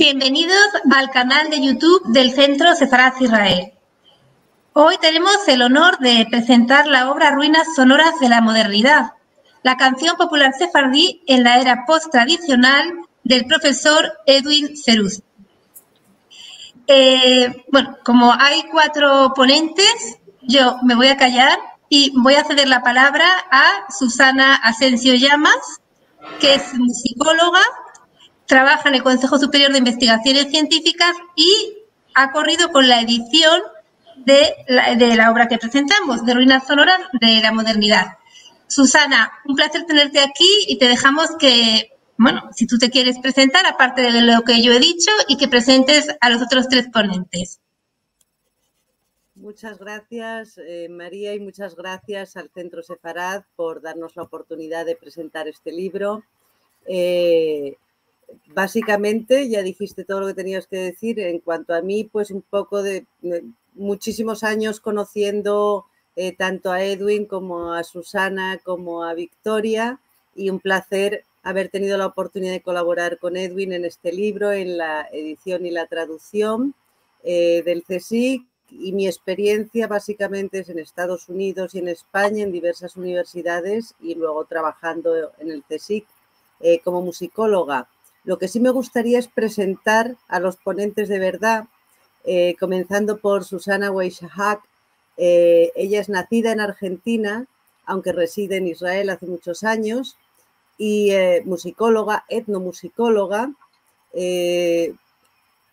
Bienvenidos al canal de YouTube del Centro Sefarad Israel. Hoy tenemos el honor de presentar la obra Ruinas sonoras de la modernidad, la canción popular sefardí en la era post-tradicional del profesor Edwin Seruzi. Bueno, como hay 4 ponentes, yo me voy a callar y voy a ceder la palabra a Susana Asensio Llamas, que es musicóloga, trabaja en el Consejo Superior de Investigaciones Científicas y ha corrido con la edición de la obra que presentamos, de Ruinas sonoras de la modernidad. Susana, un placer tenerte aquí y te dejamos que, bueno, si tú te quieres presentar, aparte de lo que yo he dicho, y que presentes a los otros 3 ponentes. Muchas gracias, María, y muchas gracias al Centro Sefarad por darnos la oportunidad de presentar este libro. Básicamente, ya dijiste todo lo que tenías que decir. En cuanto a mí, pues un poco de muchísimos años conociendo tanto a Edwin como a Susana como a Victoria, y un placer haber tenido la oportunidad de colaborar con Edwin en este libro, en la edición y la traducción del CSIC. Y mi experiencia básicamente es en Estados Unidos y en España, en diversas universidades, y luego trabajando en el CSIC como musicóloga. Lo que sí me gustaría es presentar a los ponentes de verdad, comenzando por Susana Weishahak. Ella es nacida en Argentina, aunque reside en Israel hace muchos años, y musicóloga, etnomusicóloga.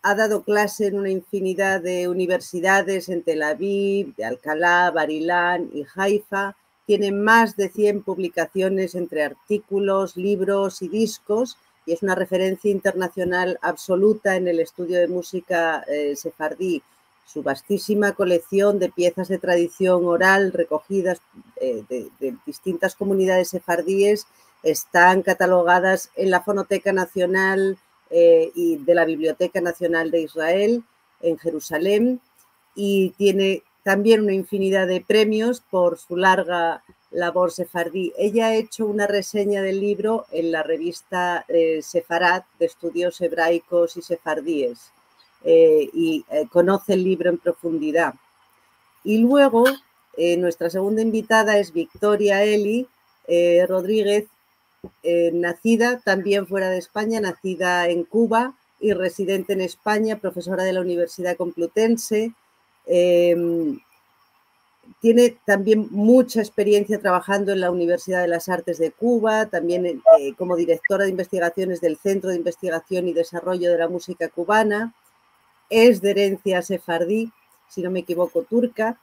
Ha dado clase en una infinidad de universidades en Tel Aviv, de Alcalá, Barilán y Haifa. Tiene más de 100 publicaciones entre artículos, libros y discos, y es una referencia internacional absoluta en el estudio de música sefardí. Su vastísima colección de piezas de tradición oral recogidas de distintas comunidades sefardíes están catalogadas en la Fonoteca Nacional y de la Biblioteca Nacional de Israel en Jerusalén, y tiene también una infinidad de premios por su larga labor sefardí. Ella ha hecho una reseña del libro en la revista Sefarad, de estudios hebraicos y sefardíes, y conoce el libro en profundidad. Y luego nuestra segunda invitada es Victoria Eli Rodríguez, nacida también fuera de España, nacida en Cuba y residente en España, profesora de la Universidad Complutense. Tiene también mucha experiencia trabajando en la Universidad de las Artes de Cuba, también como directora de investigaciones del Centro de Investigación y Desarrollo de la Música Cubana. Es de herencia sefardí, si no me equivoco, turca,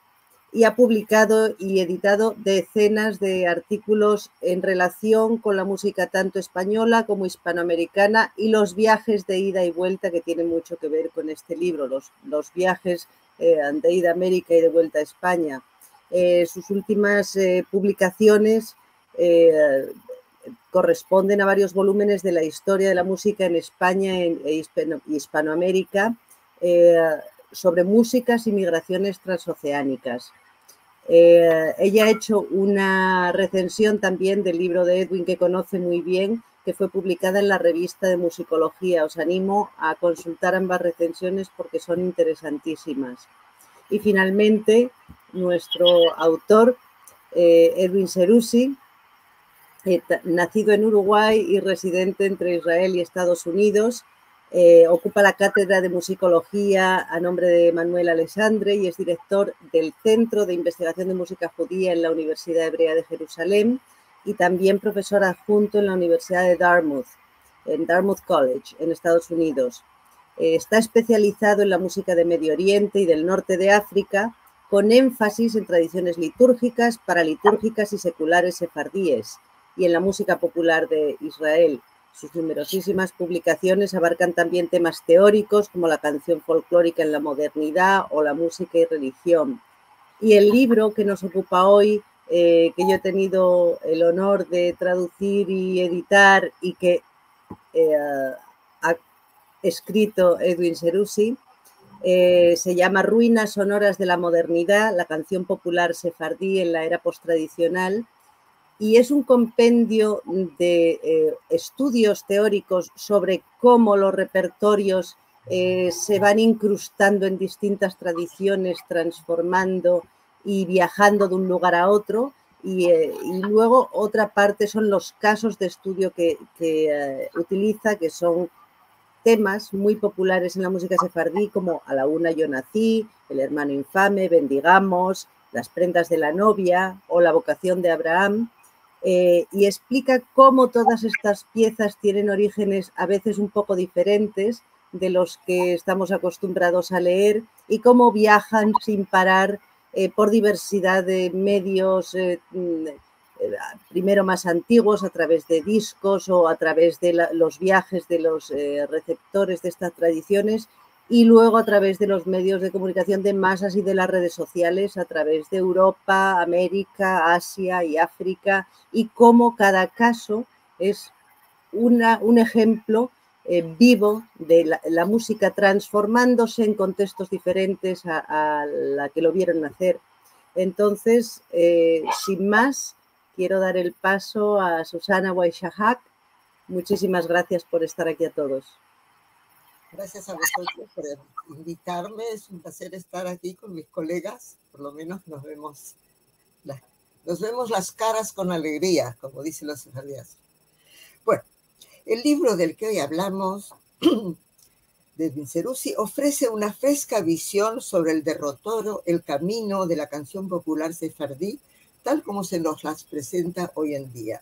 y ha publicado y editado decenas de artículos en relación con la música tanto española como hispanoamericana y los viajes de ida y vuelta, que tienen mucho que ver con este libro, los viajes de ida a América y de vuelta a España. Sus últimas publicaciones corresponden a varios volúmenes de la historia de la música en España e Hispanoamérica, sobre músicas y migraciones transoceánicas. Ella ha hecho una recensión también del libro de Edwin, que conoce muy bien, que fue publicada en la revista de musicología. Os animo a consultar ambas recensiones porque son interesantísimas. Y finalmente, nuestro autor, Edwin Seruzi, nacido en Uruguay y residente entre Israel y Estados Unidos, ocupa la cátedra de musicología a nombre de Manuel Alessandre y es director del Centro de Investigación de Música Judía en la Universidad Hebrea de Jerusalén, y también profesor adjunto en la Universidad de Dartmouth, en Dartmouth College, en Estados Unidos. Está especializado en la música de Medio Oriente y del norte de África, con énfasis en tradiciones litúrgicas, paralitúrgicas y seculares sefardíes, y en la música popular de Israel. Sus numerosísimas publicaciones abarcan también temas teóricos como la canción folclórica en la modernidad o la música y religión. Y el libro que nos ocupa hoy, que yo he tenido el honor de traducir y editar y que ha escrito Edwin Seruzi, se llama Ruinas sonoras de la modernidad, la canción popular sefardí en la era posttradicional. y es un compendio de estudios teóricos sobre cómo los repertorios se van incrustando en distintas tradiciones, transformando y viajando de un lugar a otro. Y luego otra parte son los casos de estudio que utiliza, que son temas muy populares en la música sefardí, como A la una yo nací, El hermano infame, Bendigamos, Las prendas de la novia o La vocación de Abraham, y explica cómo todas estas piezas tienen orígenes a veces un poco diferentes de los que estamos acostumbrados a leer y cómo viajan sin parar por diversidad de medios, primero más antiguos a través de discos o a través de los viajes de los receptores de estas tradiciones, y luego a través de los medios de comunicación de masas y de las redes sociales a través de Europa, América, Asia y África, y cómo cada caso es un ejemplo vivo de la música transformándose en contextos diferentes a la que lo vieron nacer. Entonces, sin más, quiero dar el paso a Susana Waishahak. Muchísimas gracias por estar aquí a todos. Gracias a vosotros por invitarme. Es un placer estar aquí con mis colegas. Por lo menos nos vemos las caras con alegría, como dicen los sefardíes. Bueno, el libro del que hoy hablamos, de Edwin Seroussi, ofrece una fresca visión sobre el derrotero, el camino de la canción popular sefardí, tal como se nos las presenta hoy en día.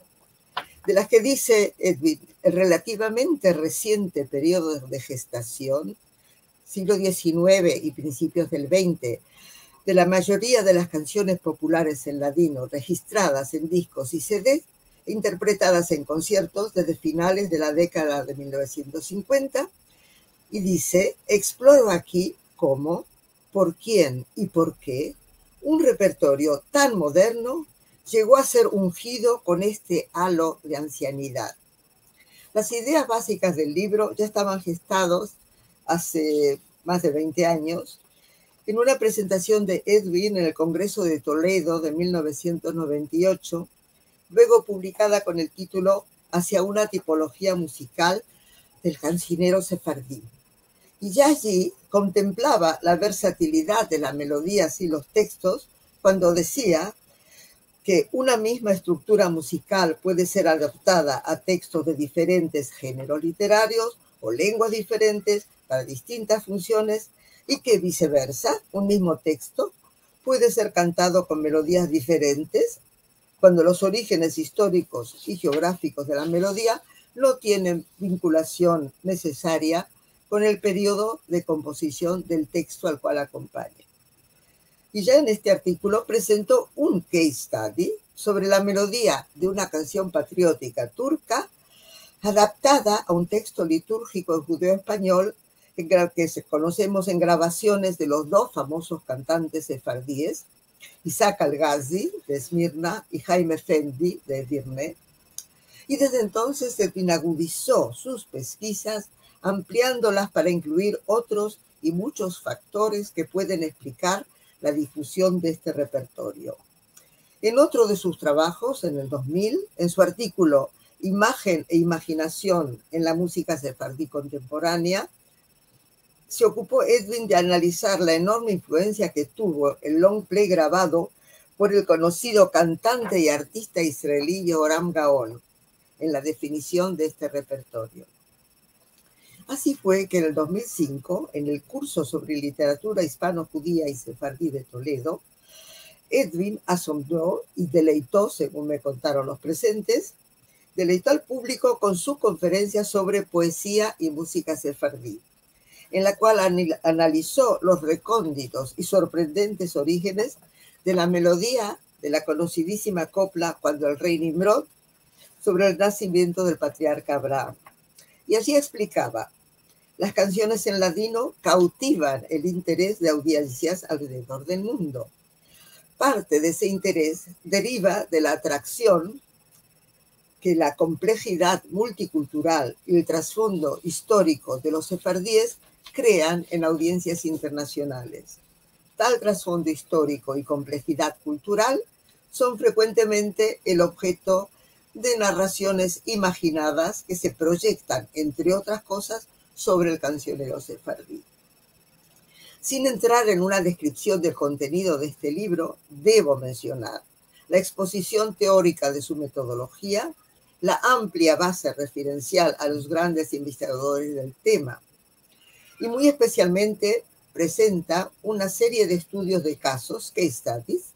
De las que dice Edwin, el relativamente reciente periodo de gestación, siglo XIX y principios del XX, de la mayoría de las canciones populares en ladino registradas en discos y CDs, interpretadas en conciertos desde finales de la década de 1950, y dice, exploro aquí cómo, por quién y por qué un repertorio tan moderno llegó a ser ungido con este halo de ancianidad. Las ideas básicas del libro ya estaban gestados hace más de 20 años en una presentación de Edwin en el Congreso de Toledo de 1998, luego publicada con el título Hacia una tipología musical del cancionero sefardí. Y ya allí contemplaba la versatilidad de las melodías y los textos cuando decía que una misma estructura musical puede ser adaptada a textos de diferentes géneros literarios o lenguas diferentes para distintas funciones, y que viceversa, un mismo texto puede ser cantado con melodías diferentes cuando los orígenes históricos y geográficos de la melodía no tienen vinculación necesaria con el periodo de composición del texto al cual acompaña. Y ya en este artículo presentó un case study sobre la melodía de una canción patriótica turca adaptada a un texto litúrgico en judeo-español que conocemos en grabaciones de los dos famosos cantantes sefardíes, Isaac Al-Ghazi, de Esmirna, y Jaime Efendi, de Edirne. Y desde entonces Edwin agudizó sus pesquisas, ampliándolas para incluir otros y muchos factores que pueden explicar la difusión de este repertorio. En otro de sus trabajos, en el 2000, en su artículo Imagen e imaginación en la música sefardí contemporánea, se ocupó Edwin de analizar la enorme influencia que tuvo el long play grabado por el conocido cantante y artista israelí Yoram Gaon en la definición de este repertorio. Así fue que en el 2005, en el curso sobre literatura hispano-judía y sefardí de Toledo, Edwin asombró y deleitó, según me contaron los presentes, deleitó al público con su conferencia sobre poesía y música sefardí, en la cual analizó los recónditos y sorprendentes orígenes de la melodía de la conocidísima copla Cuando el rey Nimrod, sobre el nacimiento del patriarca Abraham. Y así explicaba, las canciones en ladino cautivan el interés de audiencias alrededor del mundo. Parte de ese interés deriva de la atracción que la complejidad multicultural y el trasfondo histórico de los sefardíes crean en audiencias internacionales. Tal trasfondo histórico y complejidad cultural son frecuentemente el objeto de narraciones imaginadas que se proyectan, entre otras cosas, sobre el cancionero sefardí. Sin entrar en una descripción del contenido de este libro, debo mencionar la exposición teórica de su metodología, la amplia base referencial a los grandes investigadores del tema, y muy especialmente presenta una serie de estudios de casos, case studies,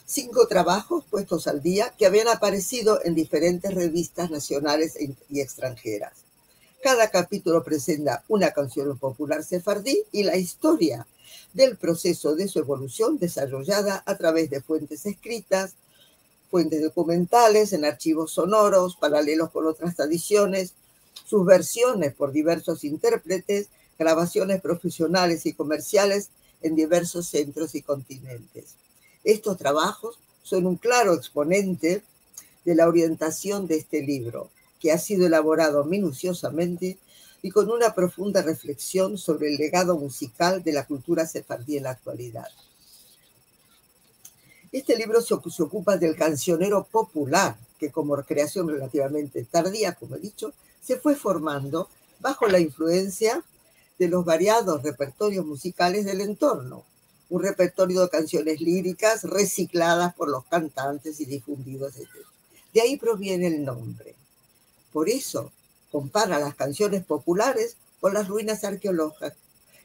5 trabajos puestos al día que habían aparecido en diferentes revistas nacionales y extranjeras. Cada capítulo presenta una canción popular sefardí y la historia del proceso de su evolución desarrollada a través de fuentes escritas, fuentes documentales, en archivos sonoros, paralelos con otras tradiciones, sus versiones por diversos intérpretes, grabaciones profesionales y comerciales en diversos centros y continentes. Estos trabajos son un claro exponente de la orientación de este libro, que ha sido elaborado minuciosamente y con una profunda reflexión sobre el legado musical de la cultura sefardí en la actualidad. Este libro se ocupa del cancionero popular, que como creación relativamente tardía, como he dicho, se fue formando bajo la influencia de los variados repertorios musicales del entorno, un repertorio de canciones líricas recicladas por los cantantes y difundidos, etc. De ahí proviene el nombre. Por eso compara las canciones populares con las ruinas arqueológicas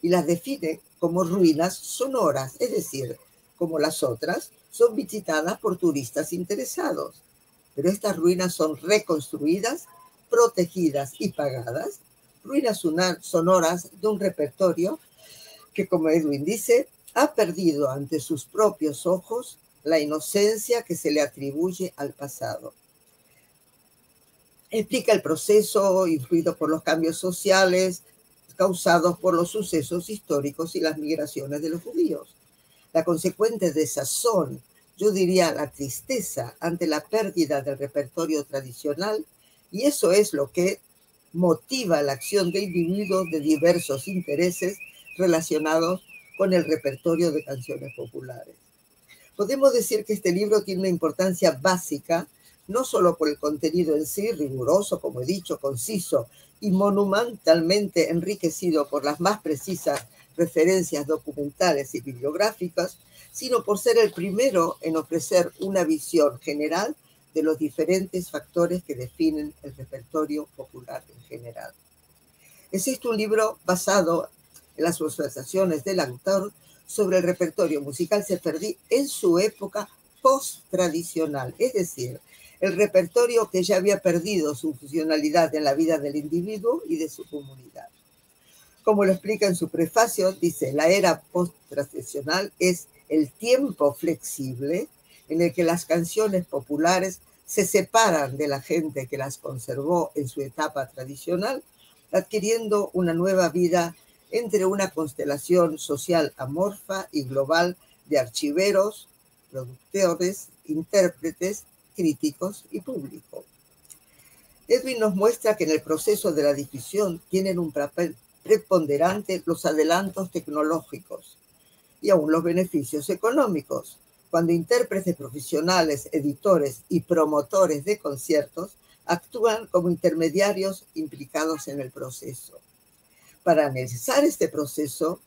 y las define como ruinas sonoras, es decir, como las otras, son visitadas por turistas interesados. Pero estas ruinas son reconstruidas, protegidas y pagadas, ruinas sonoras de un repertorio que, como Edwin dice, ha perdido ante sus propios ojos la inocencia que se le atribuye al pasado. Explica el proceso influido por los cambios sociales causados por los sucesos históricos y las migraciones de los judíos. La consecuente desazón, yo diría la tristeza ante la pérdida del repertorio tradicional, y eso es lo que motiva la acción de individuos de diversos intereses relacionados con el repertorio de canciones populares. Podemos decir que este libro tiene una importancia básica, no solo por el contenido en sí, riguroso, como he dicho, conciso y monumentalmente enriquecido por las más precisas referencias documentales y bibliográficas, sino por ser el primero en ofrecer una visión general de los diferentes factores que definen el repertorio popular en general. Existe un libro basado en las observaciones del autor sobre el repertorio musical sefardí en su época post-tradicional, es decir, el repertorio que ya había perdido su funcionalidad en la vida del individuo y de su comunidad. Como lo explica en su prefacio, dice, la era post-tradicional es el tiempo flexible en el que las canciones populares se separan de la gente que las conservó en su etapa tradicional, adquiriendo una nueva vida entre una constelación social amorfa y global de archiveros, productores, intérpretes, críticos y público. Edwin nos muestra que en el proceso de la difusión tienen un papel preponderante los adelantos tecnológicos y aún los beneficios económicos, cuando intérpretes profesionales, editores y promotores de conciertos actúan como intermediarios implicados en el proceso. Para analizar este proceso,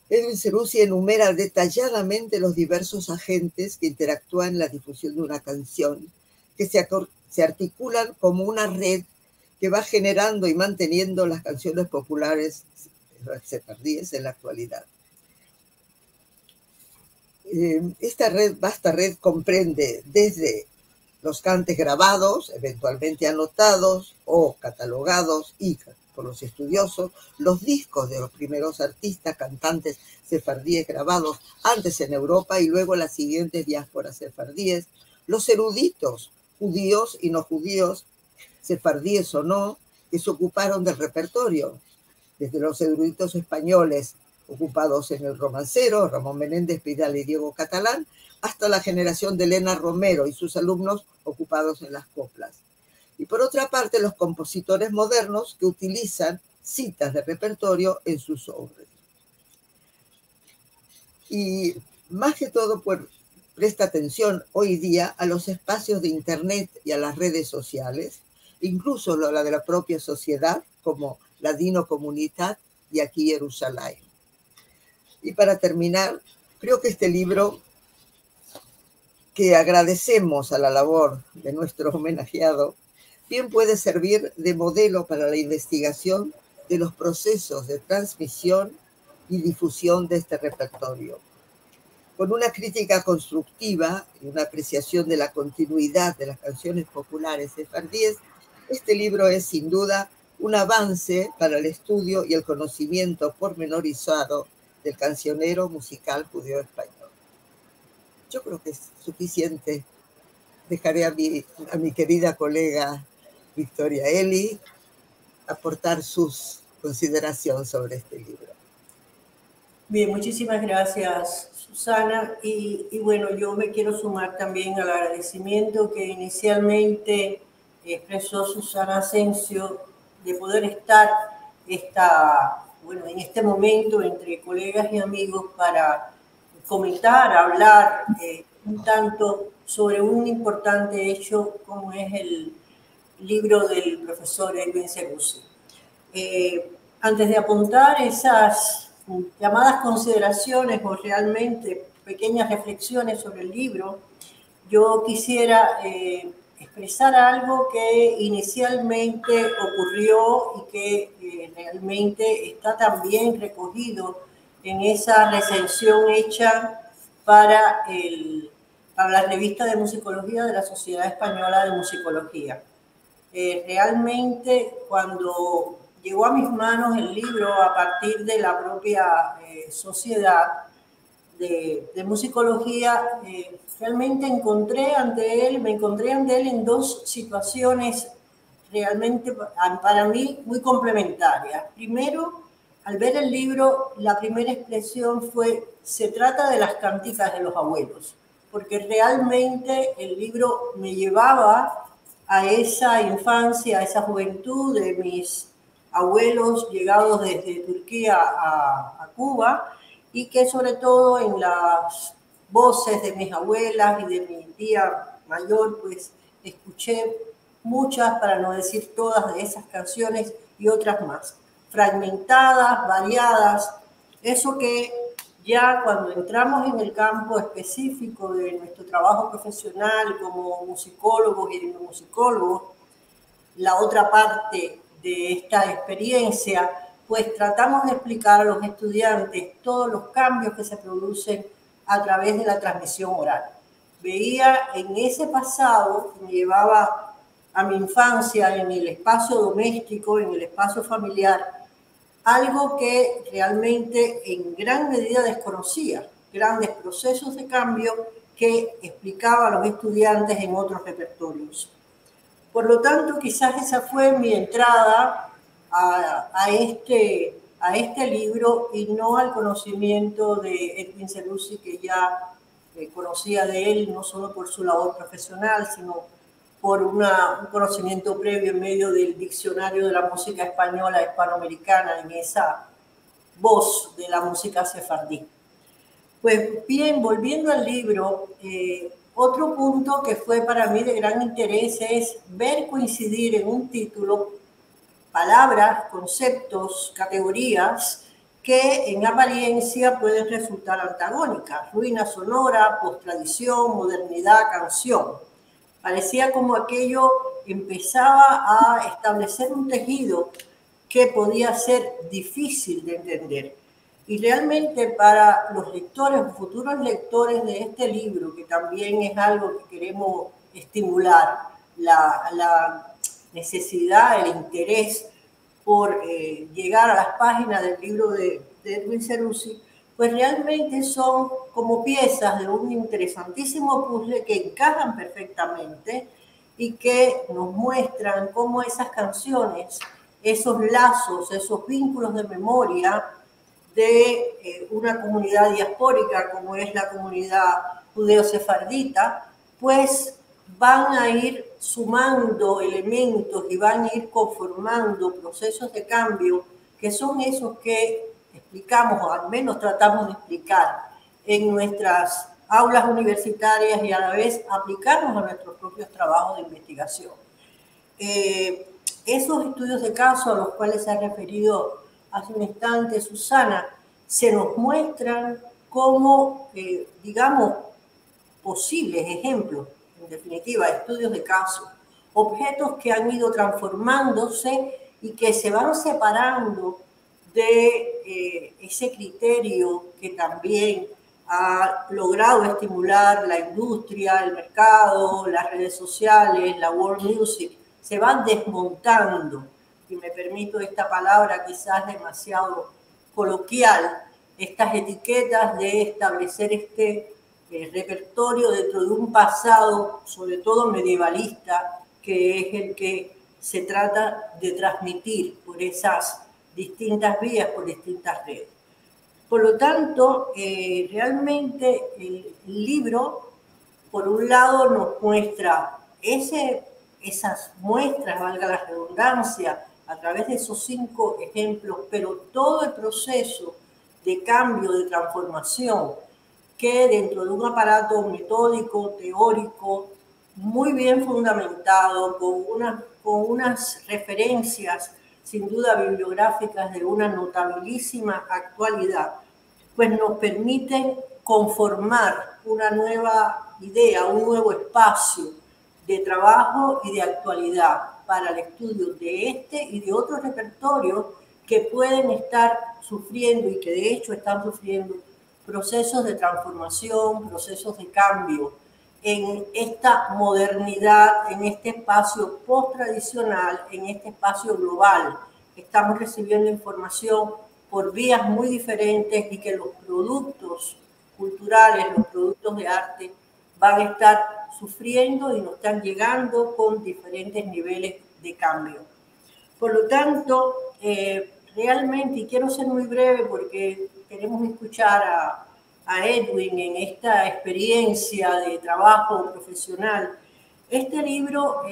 Edwin Ceruzzi enumera detalladamente los diversos agentes que interactúan en la difusión de una canción, que se articulan como una red que va generando y manteniendo las canciones populares sefardíes en la actualidad. Esta vasta red comprende desde los cantes grabados, eventualmente anotados o catalogados y por los estudiosos, los discos de los primeros artistas, cantantes sefardíes grabados antes en Europa y luego en las siguientes diásporas sefardíes, los eruditos judíos y no judíos, sefardíes o no, que se ocuparon del repertorio, desde los eruditos españoles ocupados en el romancero, Ramón Menéndez, Pidal y Diego Catalán, hasta la generación de Elena Romero y sus alumnos ocupados en las coplas. Y por otra parte, los compositores modernos que utilizan citas de repertorio en sus obras. Y más que todo, pues, presta atención hoy día a los espacios de Internet y a las redes sociales, incluso la de la propia sociedad, como Ladino Comunitat y Aquí Jerusalén. Y para terminar, creo que este libro, que agradecemos a la labor de nuestro homenajeado, bien puede servir de modelo para la investigación de los procesos de transmisión y difusión de este repertorio. Con una crítica constructiva y una apreciación de la continuidad de las canciones populares sefardíes, este libro es sin duda un avance para el estudio y el conocimiento pormenorizado del cancionero musical judeo-español. Yo creo que es suficiente. Dejaré a mi querida colega Victoria Eli aportar sus consideraciones sobre este libro. Bien, muchísimas gracias, Susana. Y bueno, yo me quiero sumar también al agradecimiento que inicialmente expresó Susana Asensio de poder estar en este momento entre colegas y amigos para comentar, hablar un tanto sobre un importante hecho como es el libro del profesor Edwin Seroussi. Antes de apuntar esas llamadas consideraciones o realmente pequeñas reflexiones sobre el libro, yo quisiera expresar algo que inicialmente ocurrió y que realmente está también recogido en esa recensión hecha para la revista de musicología de la Sociedad Española de Musicología. Realmente cuando llegó a mis manos el libro a partir de la propia sociedad de musicología, realmente me encontré ante él en dos situaciones realmente para mí muy complementarias. Primero, al ver el libro, la primera expresión fue: se trata de las cánticas de los abuelos, porque realmente el libro me llevaba a esa infancia, a esa juventud de mis abuelos llegados desde Turquía a Cuba, y que sobre todo en las voces de mis abuelas y de mi tía mayor, pues escuché muchas, para no decir todas, de esas canciones y otras más, fragmentadas, variadas, eso que ya cuando entramos en el campo específico de nuestro trabajo profesional como musicólogos y etnomusicólogos, la otra parte de esta experiencia, pues tratamos de explicar a los estudiantes todos los cambios que se producen a través de la transmisión oral. Veía en ese pasado que me llevaba a mi infancia en el espacio doméstico, en el espacio familiar, algo que realmente en gran medida desconocía, grandes procesos de cambio que explicaba a los estudiantes en otros repertorios. Por lo tanto, quizás esa fue mi entrada a este libro y no al conocimiento de Edwin Seroussi, que ya conocía de él no solo por su labor profesional, sino por un conocimiento previo en medio del diccionario de la música española hispanoamericana, en esa voz de la música sefardí. Pues bien, volviendo al libro, otro punto que fue para mí de gran interés es ver coincidir en un título palabras, conceptos, categorías que en apariencia pueden resultar antagónicas: ruina sonora, postradición, modernidad, canción. Parecía como aquello empezaba a establecer un tejido que podía ser difícil de entender. Y realmente para los lectores o futuros lectores de este libro, que también es algo que queremos estimular, la necesidad, el interés por llegar a las páginas del libro de Edwin Seroussi, pues realmente son como piezas de un interesantísimo puzzle que encajan perfectamente y que nos muestran cómo esas canciones, esos lazos, esos vínculos de memoria de una comunidad diaspórica como es la comunidad judeo-sefardita, pues van a ir sumando elementos y van a ir conformando procesos de cambio que son esos que explicamos, o al menos tratamos de explicar en nuestras aulas universitarias y a la vez aplicarnos a nuestros propios trabajos de investigación. Esos estudios de caso a los cuales se ha referido hace un instante Susana, se nos muestran como, digamos, posibles ejemplos, en definitiva, estudios de caso, objetos que han ido transformándose y que se van separando de ese criterio que también ha logrado estimular la industria, el mercado, las redes sociales, la world music, se van desmontando, y me permito esta palabra quizás demasiado coloquial, estas etiquetas de establecer este repertorio dentro de un pasado, sobre todo medievalista, que es el que se trata de transmitir por esas distintas vías, por distintas redes. Por lo tanto, realmente el libro, por un lado, nos muestra esas muestras, valga la redundancia, a través de esos 5 ejemplos, pero todo el proceso de cambio, de transformación, que dentro de un aparato metódico, teórico, muy bien fundamentado, con unas referencias sin duda bibliográficas de una notabilísima actualidad, pues nos permiten conformar una nueva idea, un nuevo espacio de trabajo y de actualidad para el estudio de este y de otros repertorios que pueden estar sufriendo y que de hecho están sufriendo procesos de transformación, procesos de cambio en esta modernidad, en este espacio post-tradicional, en este espacio global. Estamos recibiendo información por vías muy diferentes y que los productos culturales, los productos de arte van a estar sufriendo y nos están llegando con diferentes niveles de cambio. Por lo tanto, realmente, y quiero ser muy breve porque queremos escuchar a Edwin en esta experiencia de trabajo profesional, este libro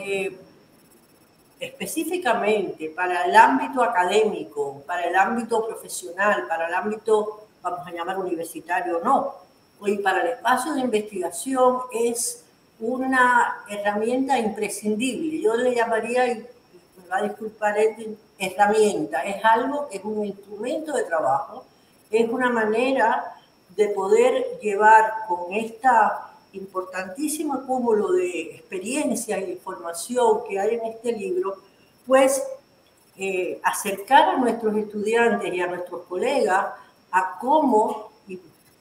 específicamente para el ámbito académico, para el ámbito profesional, para el ámbito, vamos a llamar universitario o no, y para el espacio de investigación es una herramienta imprescindible. Yo le llamaría, y me va a disculpar, herramienta. Es algo que es un instrumento de trabajo, es una manera de poder llevar con esta importantísimo cúmulo de experiencia e información que hay en este libro, pues acercar a nuestros estudiantes y a nuestros colegas a cómo, y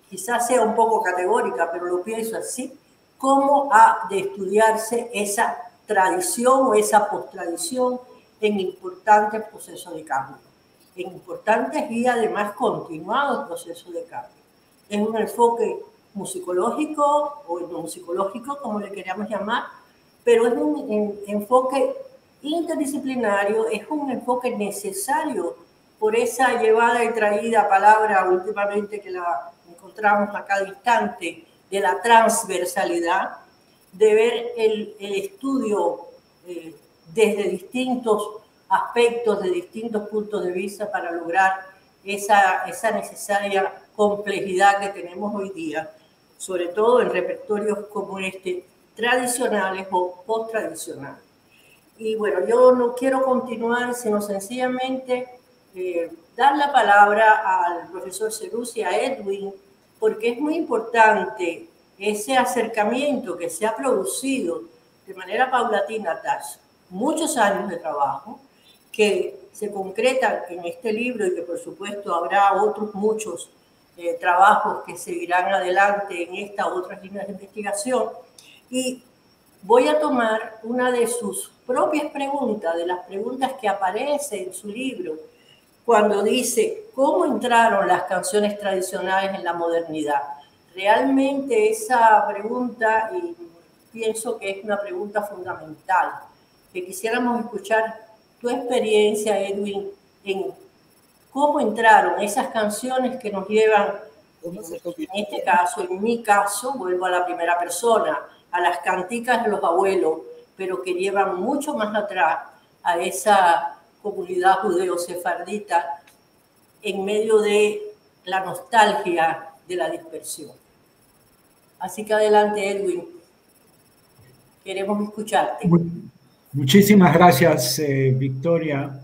quizás sea un poco categórica, pero lo pienso así, cómo ha de estudiarse esa tradición o esa post-tradición en importantes procesos de cambio, en importantes y además continuados procesos de cambio. Es un enfoque musicológico o etnomusicológico, como le queríamos llamar, pero es un enfoque interdisciplinario, es un enfoque necesario por esa llevada y traída palabra últimamente que la encontramos a cada instante, de la transversalidad, de ver el estudio desde distintos aspectos, de distintos puntos de vista para lograr esa necesaria complejidad que tenemos hoy día, sobre todo en repertorios como este, tradicionales o post-tradicionales. Y bueno, yo no quiero continuar, sino sencillamente dar la palabra al profesor Ceruzzi, a Edwin, porque es muy importante ese acercamiento que se ha producido de manera paulatina tras muchos años de trabajo, que se concretan en este libro y que por supuesto habrá otros muchos trabajos que seguirán adelante en esta u otras líneas de investigación. Y voy a tomar una de sus propias preguntas, de las preguntas que aparece en su libro, cuando dice, ¿cómo entraron las canciones tradicionales en la modernidad? Realmente esa pregunta, y pienso que es una pregunta fundamental, que quisiéramos escuchar tu experiencia, Edwin, en cómo entraron esas canciones que nos llevan, en este caso, en mi caso, vuelvo a la primera persona, a las canticas de los abuelos, pero que llevan mucho más atrás a esa comunidad judeo-sefardita en medio de la nostalgia de la dispersión. Así que adelante, Edwin. Queremos escucharte. Muchísimas gracias, Victoria.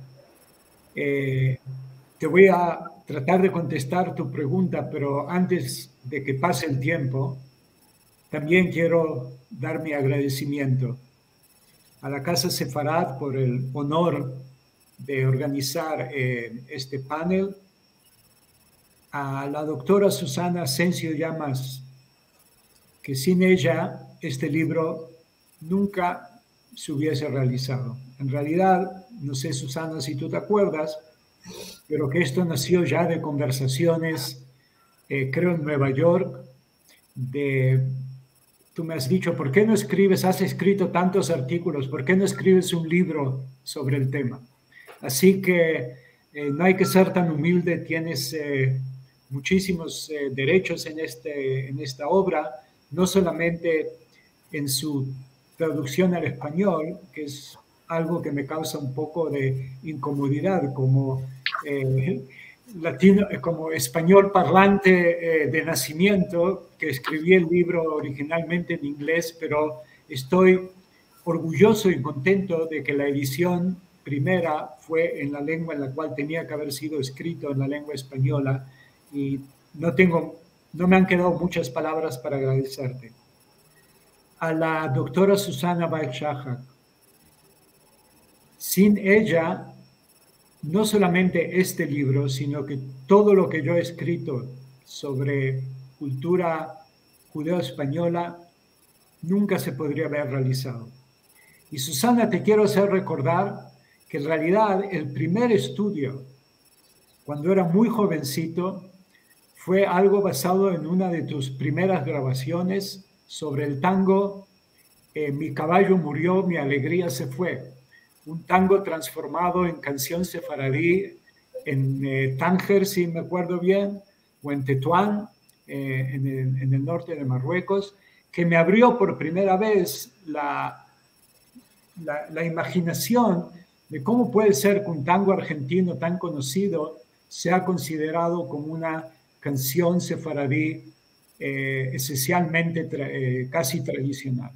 Te voy a tratar de contestar tu pregunta, pero antes de que pase el tiempo, también quiero dar mi agradecimiento a la Casa Sefarad por el honor de organizar este panel, a la doctora Susana Asensio Llamas, que sin ella este libro nunca se hubiese realizado. En realidad, no sé, Susana, si tú te acuerdas, pero que esto nació ya de conversaciones, creo en Nueva York, tú me has dicho, ¿por qué no escribes? Has escrito tantos artículos, ¿por qué no escribes un libro sobre el tema? Así que no hay que ser tan humilde, tienes muchísimos derechos en esta obra, no solamente en su traducción al español, que es algo que me causa un poco de incomodidad como latino, como español parlante de nacimiento, que escribí el libro originalmente en inglés, pero estoy orgulloso y contento de que la edición primera fue en la lengua en la cual tenía que haber sido escrito, en la lengua española, y no me han quedado muchas palabras para agradecerte. A la doctora Susana Baek-Shahak. Sin ella, no solamente este libro, sino que todo lo que yo he escrito sobre cultura judeo-española nunca se podría haber realizado. Y Susana, te quiero hacer recordar que en realidad el primer estudio, cuando era muy jovencito, fue algo basado en una de tus primeras grabaciones sobre el tango Mi caballo murió, mi alegría se fue. Un tango transformado en canción sefaradí en Tánger, si me acuerdo bien, o en Tetuán, en el norte de Marruecos, que me abrió por primera vez la imaginación de cómo puede ser que un tango argentino tan conocido sea considerado como una canción sefaradí esencialmente casi tradicional.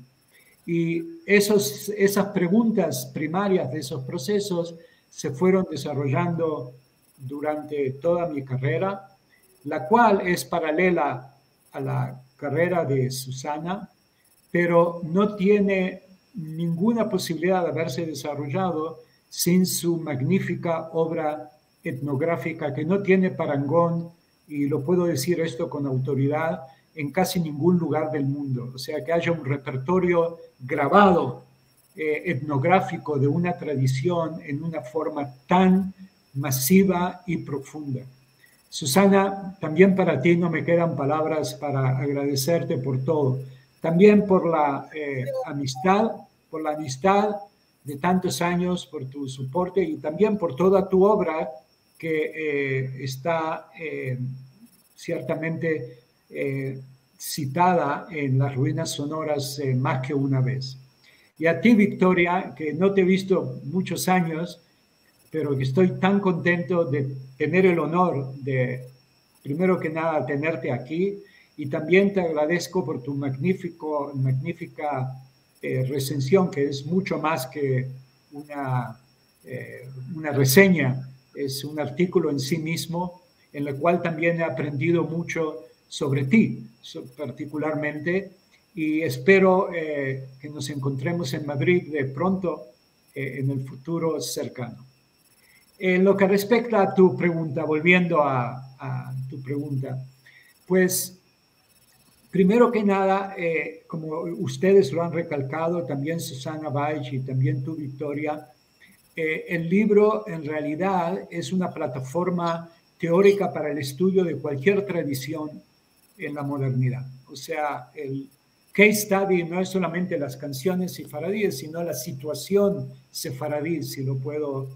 Y esas preguntas primarias de esos procesos se fueron desarrollando durante toda mi carrera, la cual es paralela a la carrera de Susana, pero no tiene ninguna posibilidad de haberse desarrollado sin su magnífica obra etnográfica que no tiene parangón, y lo puedo decir esto con autoridad, en casi ningún lugar del mundo. O sea, que haya un repertorio grabado etnográfico de una tradición en una forma tan masiva y profunda. Susana, también para ti no me quedan palabras para agradecerte por todo. También por la amistad de tantos años, por tu soporte y también por toda tu obra que está ciertamente citada en las ruinas sonoras más que una vez. Y a ti, Victoria, que no te he visto muchos años, pero que estoy tan contento de tener el honor de, primero que nada, tenerte aquí, y también te agradezco por tu magnífica recensión, que es mucho más que una reseña, es un artículo en sí mismo, en el cual también he aprendido mucho sobre ti, particularmente, y espero que nos encontremos en Madrid de pronto en el futuro cercano. En lo que respecta a tu pregunta, volviendo a tu pregunta, pues primero que nada, como ustedes lo han recalcado, también Susana Baek y también tú, Victoria, el libro en realidad es una plataforma teórica para el estudio de cualquier tradición en la modernidad. O sea, el case study no es solamente las canciones sefaradíes, sino la situación sefaradí, si lo puedo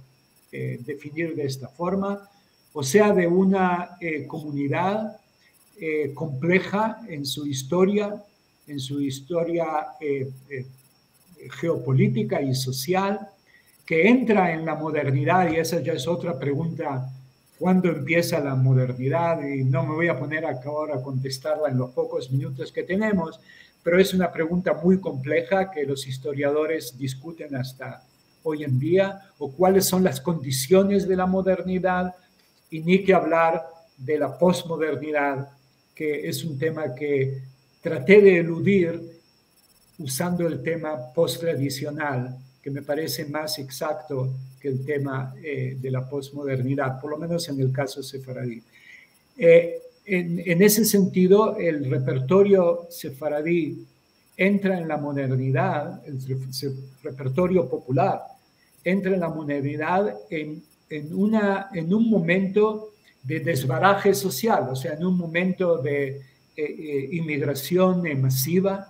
definir de esta forma, o sea, de una comunidad compleja en su historia geopolítica y social, que entra en la modernidad, y esa ya es otra pregunta cuándo empieza la modernidad, y no me voy a poner ahora a contestarla en los pocos minutos que tenemos, pero es una pregunta muy compleja que los historiadores discuten hasta hoy en día, o cuáles son las condiciones de la modernidad, y ni que hablar de la posmodernidad, que es un tema que traté de eludir usando el tema post-tradicional, que me parece más exacto que el tema de la posmodernidad, por lo menos en el caso sefaradí. En ese sentido, el repertorio sefaradí entra en la modernidad, el repertorio popular entra en la modernidad en un momento de desbaraje social, o sea, en un momento de inmigración masiva,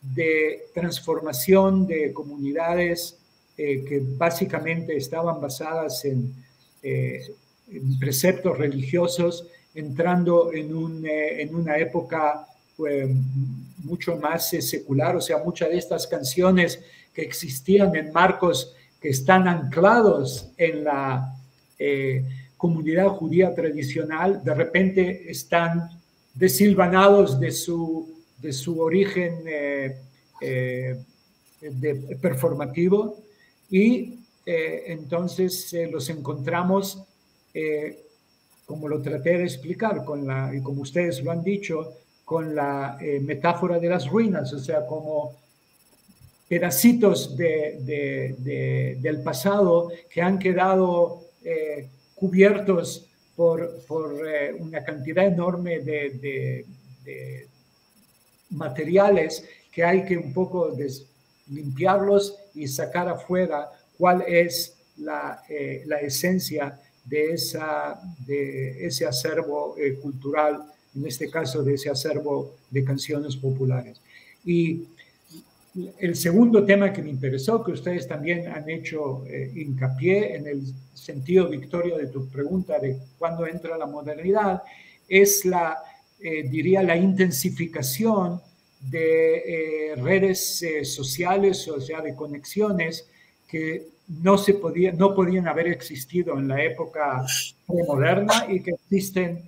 de transformación de comunidades que básicamente estaban basadas en preceptos religiosos, entrando en una época mucho más secular. O sea, muchas de estas canciones que existían en marcos que están anclados en la comunidad judía tradicional, de repente están desilvanados de su origen performativo, y entonces los encontramos, como lo traté de explicar, y como ustedes lo han dicho, con la metáfora de las ruinas, o sea, como pedacitos del pasado que han quedado cubiertos por una cantidad enorme de materiales que hay que un poco limpiarlos y sacar afuera cuál es la esencia de ese acervo cultural, en este caso de ese acervo de canciones populares. Y el segundo tema que me interesó, que ustedes también han hecho hincapié en el sentido, Victoria, de tu pregunta de cuándo entra la modernidad, es diría, la intensificación de redes sociales, o sea, de conexiones que no podían haber existido en la época premoderna y que existen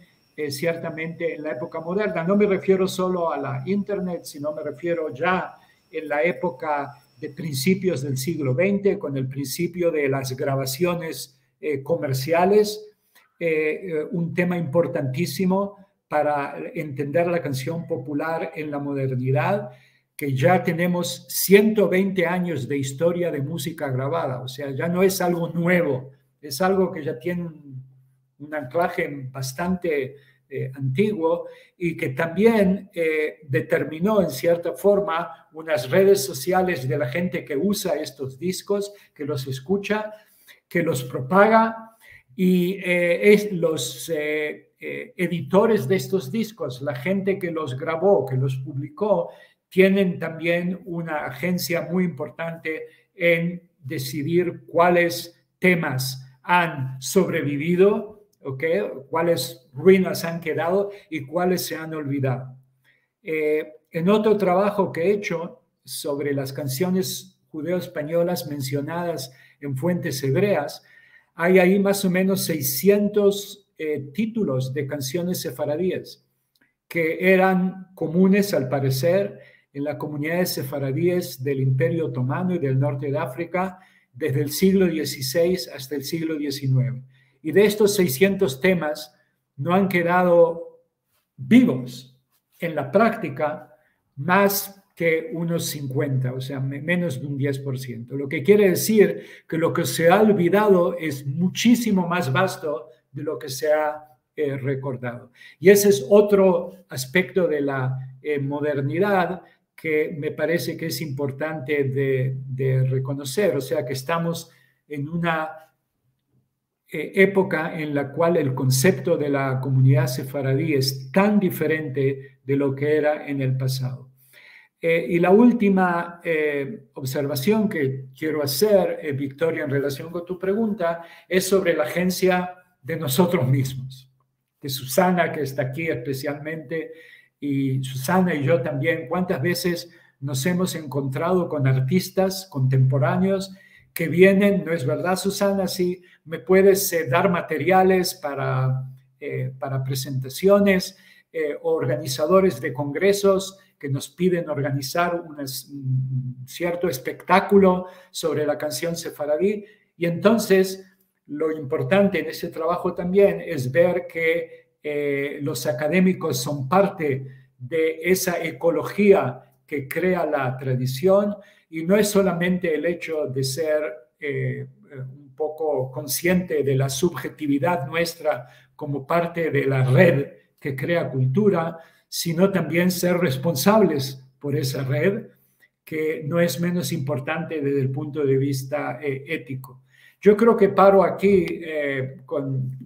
ciertamente en la época moderna. No me refiero solo a la Internet, sino me refiero ya en la época de principios del siglo XX, con el principio de las grabaciones comerciales, un tema importantísimo para entender la canción popular en la modernidad, que ya tenemos 120 años de historia de música grabada, o sea, ya no es algo nuevo, es algo que ya tiene un anclaje bastante antiguo, y que también determinó en cierta forma unas redes sociales de la gente que usa estos discos, que los escucha, que los propaga, y los editores de estos discos, la gente que los grabó, que los publicó, tienen también una agencia muy importante en decidir cuáles temas han sobrevivido, ¿okay? Cuáles ruinas han quedado y cuáles se han olvidado. En otro trabajo que he hecho sobre las canciones judeo-españolas mencionadas en fuentes hebreas, hay ahí más o menos 600 títulos de canciones sefaradíes que eran comunes, al parecer, en las comunidades sefaradíes del Imperio Otomano y del norte de África desde el siglo XVI hasta el siglo XIX. Y de estos 600 temas no han quedado vivos en la práctica más que unos 50, o sea, menos de un 10%. Lo que quiere decir que lo que se ha olvidado es muchísimo más vasto de lo que se ha recordado. Y ese es otro aspecto de la modernidad que me parece que es importante de reconocer, o sea, que estamos en una época en la cual el concepto de la comunidad sefaradí es tan diferente de lo que era en el pasado. Y la última observación que quiero hacer, Victoria, en relación con tu pregunta, es sobre la agencia de nosotros mismos, de Susana, que está aquí especialmente, y Susana y yo también. ¿Cuántas veces nos hemos encontrado con artistas contemporáneos que vienen, ¿no es verdad, Susana? Sí, me puedes dar materiales para presentaciones, organizadores de congresos que nos piden organizar un cierto espectáculo sobre la canción sefaradí. Y entonces, lo importante en ese trabajo también es ver que los académicos son parte de esa ecología que crea la tradición, y no es solamente el hecho de ser un poco consciente de la subjetividad nuestra como parte de la red que crea cultura, sino también ser responsables por esa red, que no es menos importante desde el punto de vista ético. Yo creo que paro aquí,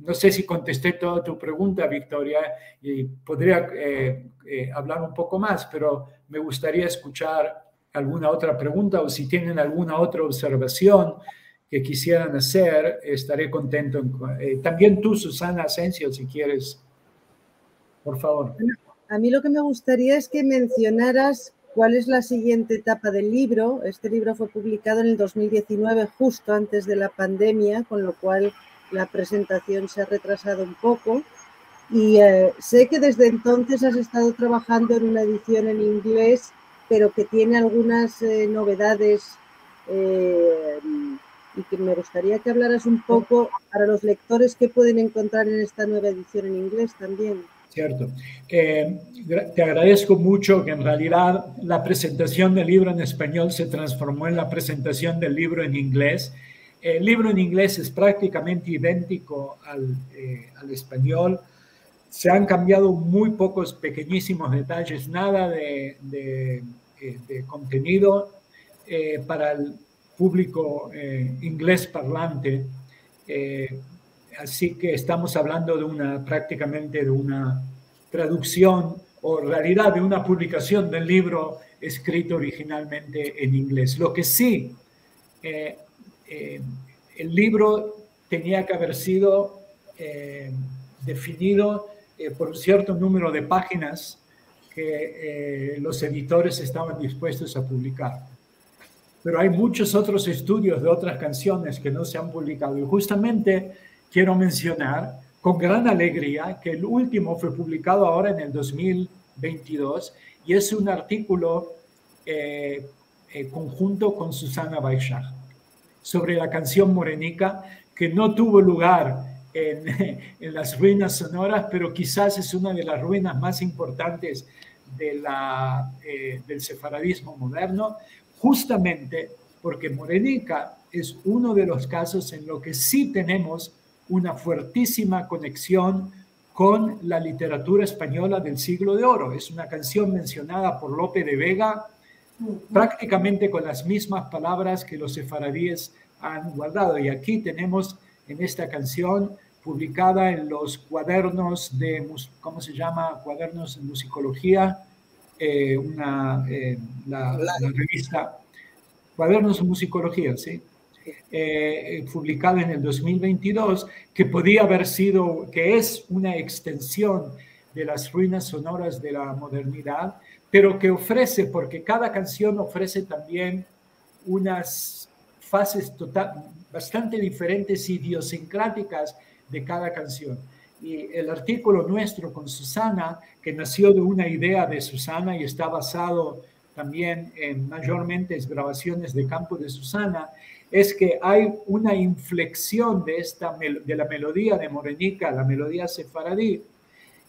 no sé si contesté toda tu pregunta, Victoria, y podría hablar un poco más, pero me gustaría escuchar alguna otra pregunta, o si tienen alguna otra observación que quisieran hacer, estaré contento. También tú, Susana Asensio, si quieres, por favor. A mí lo que me gustaría es que mencionaras cuál es la siguiente etapa del libro. Este libro fue publicado en el 2019, justo antes de la pandemia, con lo cual la presentación se ha retrasado un poco. Y sé que desde entonces has estado trabajando en una edición en inglés, pero que tiene algunas novedades y que me gustaría que hablaras un poco para los lectores que pueden encontrar en esta nueva edición en inglés también. Cierto. Te agradezco mucho que en realidad la presentación del libro en español se transformó en la presentación del libro en inglés. El libro en inglés es prácticamente idéntico al español. Se han cambiado muy pocos pequeñísimos detalles, nada de contenido para el público inglés parlante. Así que estamos hablando de prácticamente de una traducción, o en realidad de una publicación del libro escrito originalmente en inglés. Lo que sí, el libro tenía que haber sido definido por un cierto número de páginas que los editores estaban dispuestos a publicar. Pero hay muchos otros estudios de otras canciones que no se han publicado, y justamente quiero mencionar con gran alegría que el último fue publicado ahora en el 2022, y es un artículo conjunto con Susana Baixach sobre la canción Morenica, que no tuvo lugar en las ruinas sonoras, pero quizás es una de las ruinas más importantes del sefaradismo moderno, justamente porque Morenica es uno de los casos en los que sí tenemos una fuertísima conexión con la literatura española del siglo de oro. Es una canción mencionada por Lope de Vega, prácticamente con las mismas palabras que los sefaradíes han guardado. Y aquí tenemos en esta canción, publicada en los cuadernos de, ¿cómo se llama? Cuadernos de musicología, la revista Cuadernos de Musicología, ¿sí? Publicada en el 2022, que podía haber sido, que es una extensión de las ruinas sonoras de la modernidad, pero que ofrece, porque cada canción ofrece también unas fases bastante diferentes, idiosincráticas de cada canción. Y el artículo nuestro con Susana, que nació de una idea de Susana y está basado también en mayormente grabaciones de campo de Susana, es que hay una inflexión de la melodía de Morenica, la melodía sefaradí,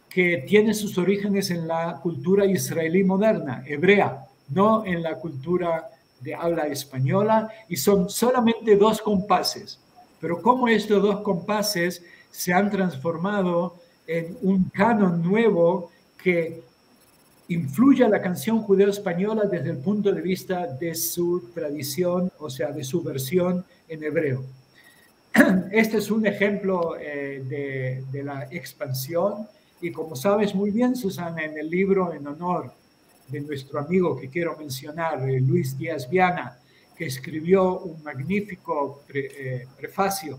que tiene sus orígenes en la cultura israelí moderna, hebrea, no en la cultura de habla española, y son solamente 2 compases. Pero cómo estos 2 compases se han transformado en un canon nuevo que influye a la canción judeo-española desde el punto de vista de su tradición, o sea, de su versión en hebreo. Este es un ejemplo de la expansión, y como sabes muy bien, Susana, en el libro en honor de nuestro amigo que quiero mencionar, Luis Díaz Viana, que escribió un magnífico prefacio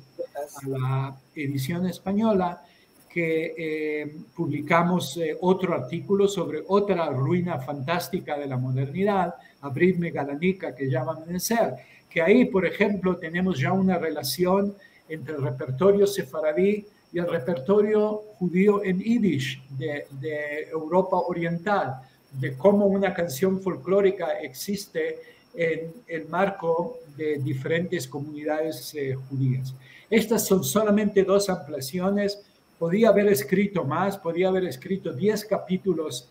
a la edición española, que publicamos otro artículo sobre otra ruina fantástica de la modernidad, Abrid Megalánica, que llama Amanecer, que ahí, por ejemplo, tenemos ya una relación entre el repertorio sefaradí y el repertorio judío en yiddish de Europa Oriental, de cómo una canción folclórica existe en el marco de diferentes comunidades judías. Estas son solamente 2 ampliaciones. Podía haber escrito más, podía haber escrito 10 capítulos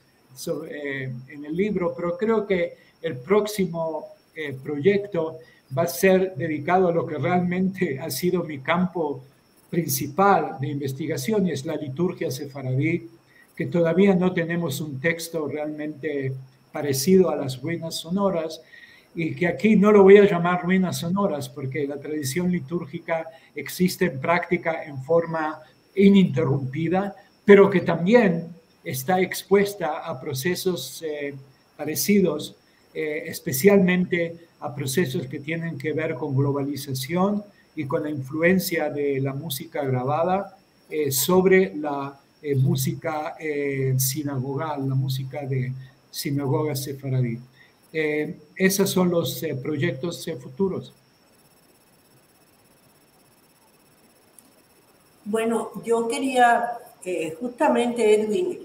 en el libro, pero creo que el próximo proyecto va a ser dedicado a lo que realmente ha sido mi campo principal de investigación, y es la liturgia sefaradí, que todavía no tenemos un texto realmente parecido a las ruinas sonoras, y que aquí no lo voy a llamar ruinas sonoras porque la tradición litúrgica existe en práctica en forma ininterrumpida, pero que también está expuesta a procesos parecidos, especialmente a procesos que tienen que ver con globalización y con la influencia de la música grabada sobre la música sinagogal, la música de sinagoga sefaradí. Esos son los proyectos futuros. Bueno, yo quería, justamente, Edwin,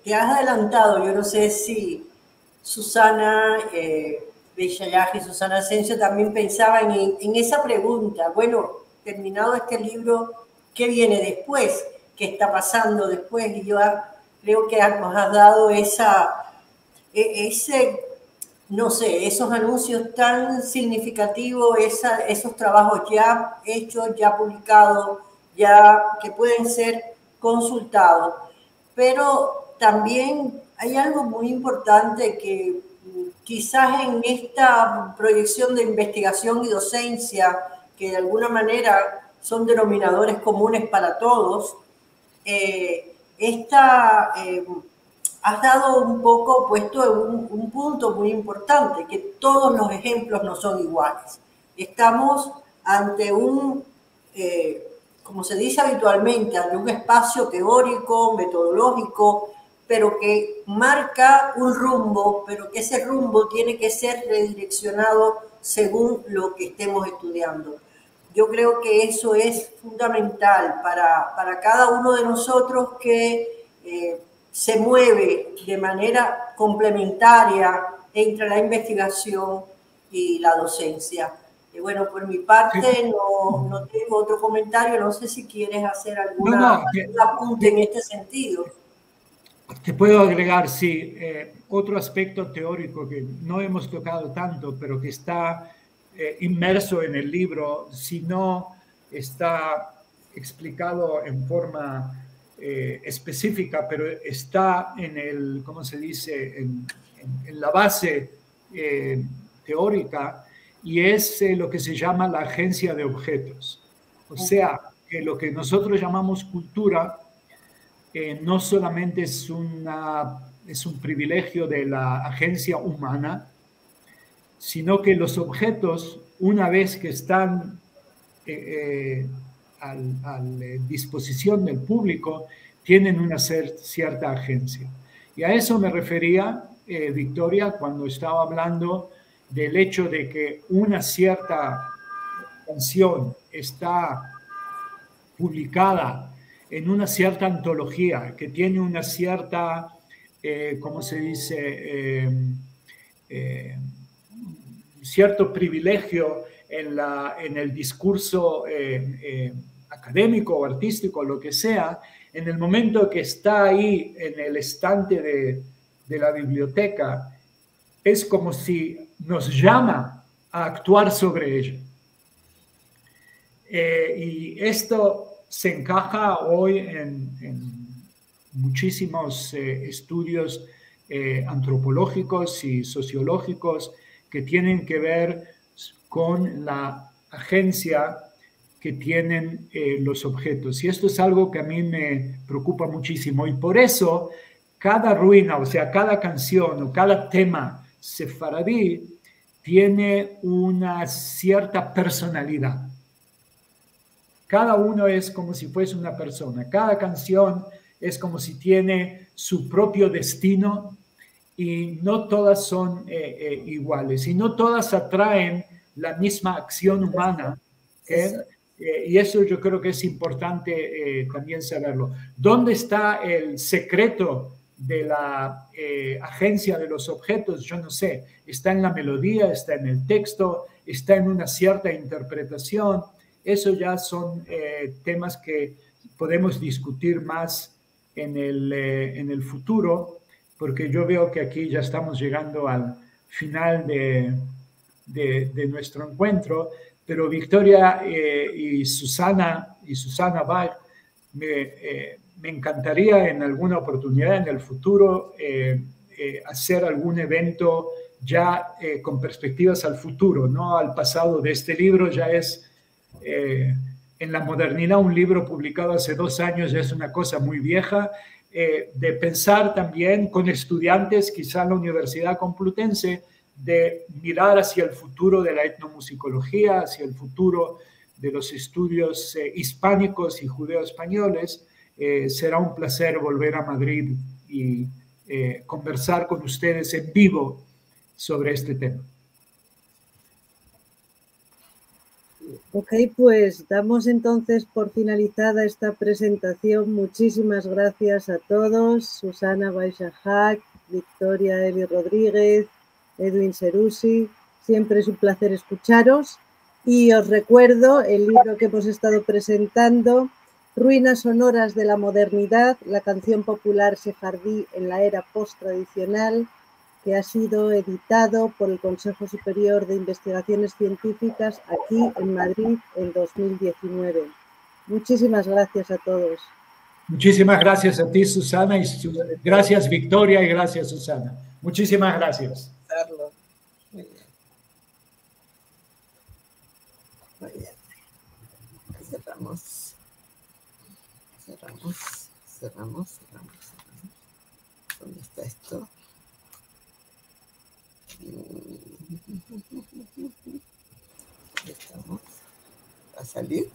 te has adelantado, yo no sé si Susana Bellallage y Susana Asensio también pensaban en esa pregunta. Bueno, terminado este libro, ¿qué viene después? ¿Qué está pasando después? Y yo creo que nos has dado no sé, esos anuncios tan significativos, esos trabajos ya hechos, ya publicados, ya que pueden ser consultados. Pero también hay algo muy importante que quizás en esta proyección de investigación y docencia, que de alguna manera son denominadores comunes para todos, has dado un poco, puesto un punto muy importante, que todos los ejemplos no son iguales. Estamos ante como se dice habitualmente, ante un espacio teórico, metodológico, pero que marca un rumbo, pero que ese rumbo tiene que ser redireccionado según lo que estemos estudiando. Yo creo que eso es fundamental para cada uno de nosotros que se mueve de manera complementaria entre la investigación y la docencia. Y bueno, por mi parte no tengo otro comentario, no sé si quieres hacer algún apunte en este sentido. Te puedo agregar, sí, otro aspecto teórico que no hemos tocado tanto, pero que está inmerso en el libro, si no está explicado en forma específica, pero está en el, ¿cómo se dice?, en la base teórica, y es lo que se llama la agencia de objetos. O sea, que lo que nosotros llamamos cultura no solamente es un privilegio de la agencia humana, sino que los objetos, una vez que están a disposición del público, tienen una cierta agencia. Y a eso me refería, Victoria, cuando estaba hablando del hecho de que una cierta canción está publicada en una cierta antología, que tiene una cierta, ¿cómo se dice?, cierto privilegio en el discurso académico o artístico, lo que sea, en el momento que está ahí en el estante de la biblioteca, es como si nos llama a actuar sobre ella. Y esto se encaja hoy en muchísimos estudios antropológicos y sociológicos que tienen que ver con la agencia que tienen los objetos. Y esto es algo que a mí me preocupa muchísimo. Y por eso cada ruina, o sea, cada canción o cada tema sefaradí tiene una cierta personalidad. Cada uno es como si fuese una persona. Cada canción es como si tiene su propio destino, y no todas son iguales, y no todas atraen la misma acción humana. Y eso yo creo que es importante también saberlo. ¿Dónde está el secreto de la agencia de los objetos? Yo no sé. Está en la melodía, está en el texto, está en una cierta interpretación. Eso ya son temas que podemos discutir más en el futuro, porque yo veo que aquí ya estamos llegando al final de nuestro encuentro. Pero Victoria y Susana Bach, me encantaría en alguna oportunidad en el futuro hacer algún evento ya con perspectivas al futuro, no al pasado de este libro. Ya es en la modernidad un libro publicado hace 2 años, ya es una cosa muy vieja. De pensar también con estudiantes, quizá en la Universidad Complutense, de mirar hacia el futuro de la etnomusicología, hacia el futuro de los estudios hispánicos y judeo-españoles. Será un placer volver a Madrid y conversar con ustedes en vivo sobre este tema. Ok, pues damos entonces por finalizada esta presentación. Muchísimas gracias a todos. Susana Baix-Shahak, Victoria Eli Rodríguez, Edwin Serusi. Siempre es un placer escucharos. Y os recuerdo el libro que hemos estado presentando, Ruinas sonoras de la modernidad, la canción popular sefardí en la era post-tradicional, que ha sido editado por el Consejo Superior de Investigaciones Científicas aquí en Madrid en 2019. Muchísimas gracias a todos. Muchísimas gracias a ti, Susana, y gracias, Victoria, y gracias, Susana. Muchísimas gracias. Carlos. Muy bien. Muy bien. Cerramos. ¿Dónde está esto? ¿Dónde estamos? ¿Va a salir?